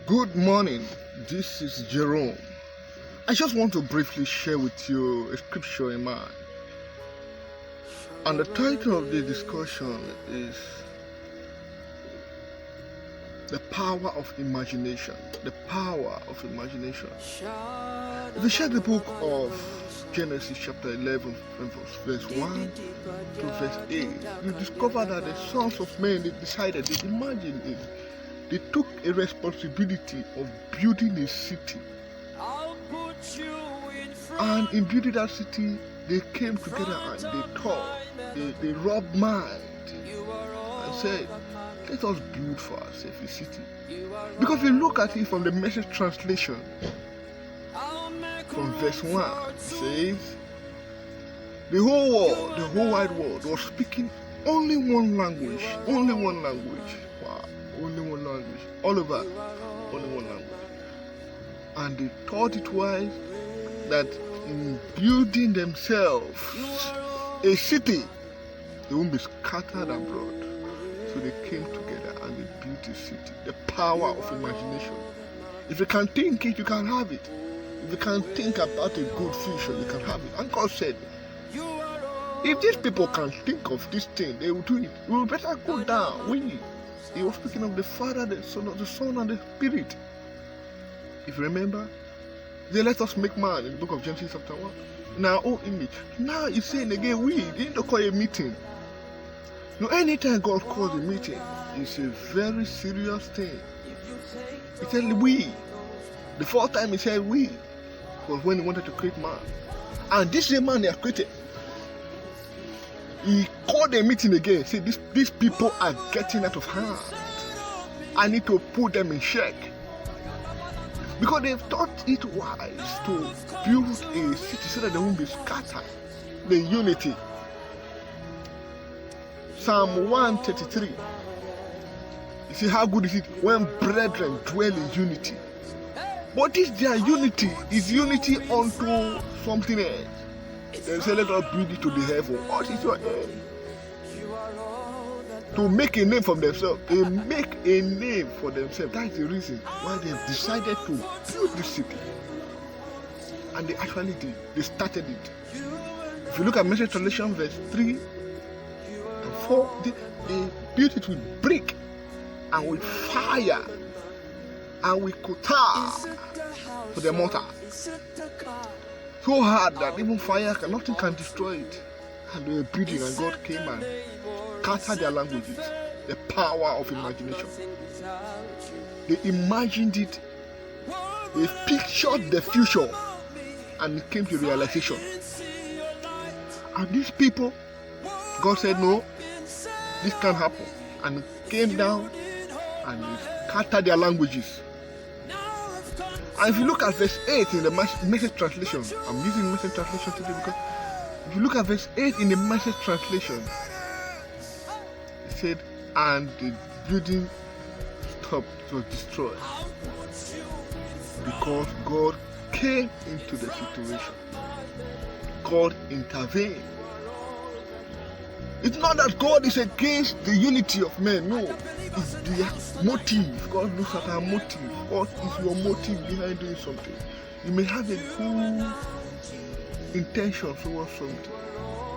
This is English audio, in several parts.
Good morning, this is Jerome. I just want to briefly share with you a scripture in mind. And the title of the discussion is The Power of Imagination. The Power of Imagination. If you check the book of Genesis chapter 11, verse 1 to verse 8, you discover that the sons of men, they imagined it. They took a responsibility of building a city. And in building that city, they came together and they thought, they rubbed mind and said, let us build for ourselves a city. Because we look at it from the Message translation, from verse 1, it says, the whole world, the whole wide world was speaking only one language. Wow, only one language. All over, only one language. And they thought it wise that in building themselves a city, they won't be scattered abroad. So they came together and they built a city. The power of imagination. If you can think it, you can have it. If you can think about a good future, you can have it. And God said, if these people can think of this thing, they will do it. We will better go down. He was speaking of the Father, the Son, and the Spirit. If you remember, they let us make man in the book of Genesis chapter 1. Now, image. Now he's saying again, they need to call a meeting. Now, anytime God calls a meeting, it's a very serious thing. He said we. The fourth time he said we was when he wanted to create man. And this is a man he has created. He called a meeting again. See, these people are getting out of hand. I need to put them in check. Because they've thought it wise to build a city so that they won't be scattered. The unity. Psalm 133. You see how good is it when brethren dwell in unity. But this their unity is unity unto something else. They say let us build it to the heaven. What is your aim? To make a name for themselves. They make a name for themselves. That is the reason why they have decided to build this city. And they actually did. They started it. If you look at Message translation verse 3 and 4, they built it with brick and with fire and with cotar for the mortar. So hard that even fire nothing can destroy it. And they were building, and God came and scattered their languages. The power of imagination. They imagined it. They pictured the future, and it came to realization. And these people, God said, no, this can't happen. And it came down and they scattered their languages. And if you look at verse 8 in the Message translation, I'm using Message translation today because if you look at verse 8 in the Message translation, it said, and the building stopped, it was destroyed. Because God came into the situation. God intervened. It's not that God is against the unity of men, no. It's the motive. God looks at our motive. What is your motive behind doing something? You may have a good intention towards something,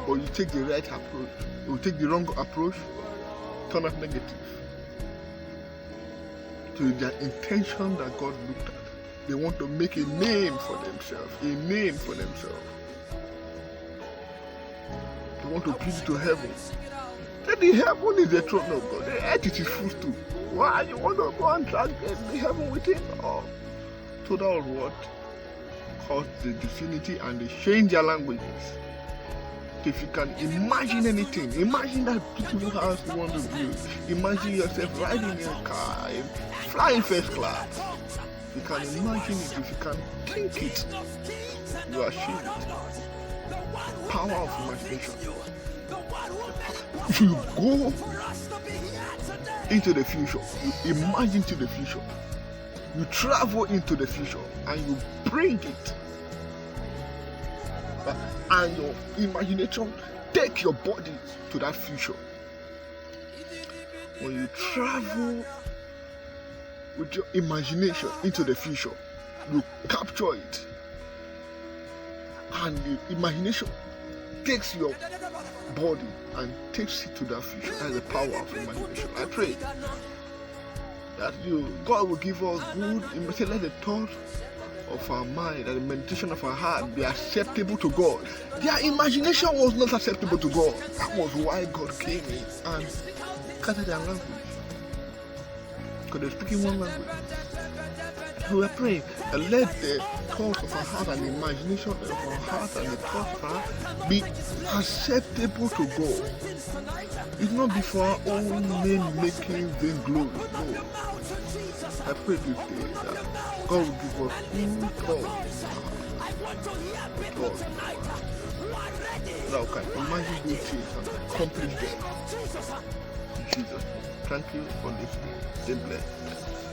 or you take the right approach. You take the wrong approach, turn out negative. So it's their intention that God looked at. They want to make a name for themselves. A name for themselves. They want to build it to heaven. Then the heaven is the throne of God. The earth is his footstool. Why you want to go and drag the heaven with him? Oh. So that was what caused the disunity, and they changed their languages. If you can imagine anything, imagine that beautiful house you want to build. Imagine yourself riding in a car, flying first class. You can imagine it. If you can think it, you achieve it. Power of imagination. You go into the future, you imagine into the future, you travel into the future, and you bring it, and your imagination take your body to that future. When you travel with your imagination into the future. You capture it. And the imagination takes your body and takes it to that future. That's the power of imagination. I pray that God will give us good imagination. Let the thought of our mind and the meditation of our heart be acceptable to God. Their imagination was not acceptable to God. That was why God came in and scattered their language. Because they're speaking one language. So we're praying and let the thoughts of our heart and the imagination of our heart and the thoughts of our heart be acceptable to God. It's not before our own name making vain glory. No. I pray this day that God will give us good thoughts that we can imagine good things and accomplish them. In Jesus' name. Thank you for listening. Stay blessed.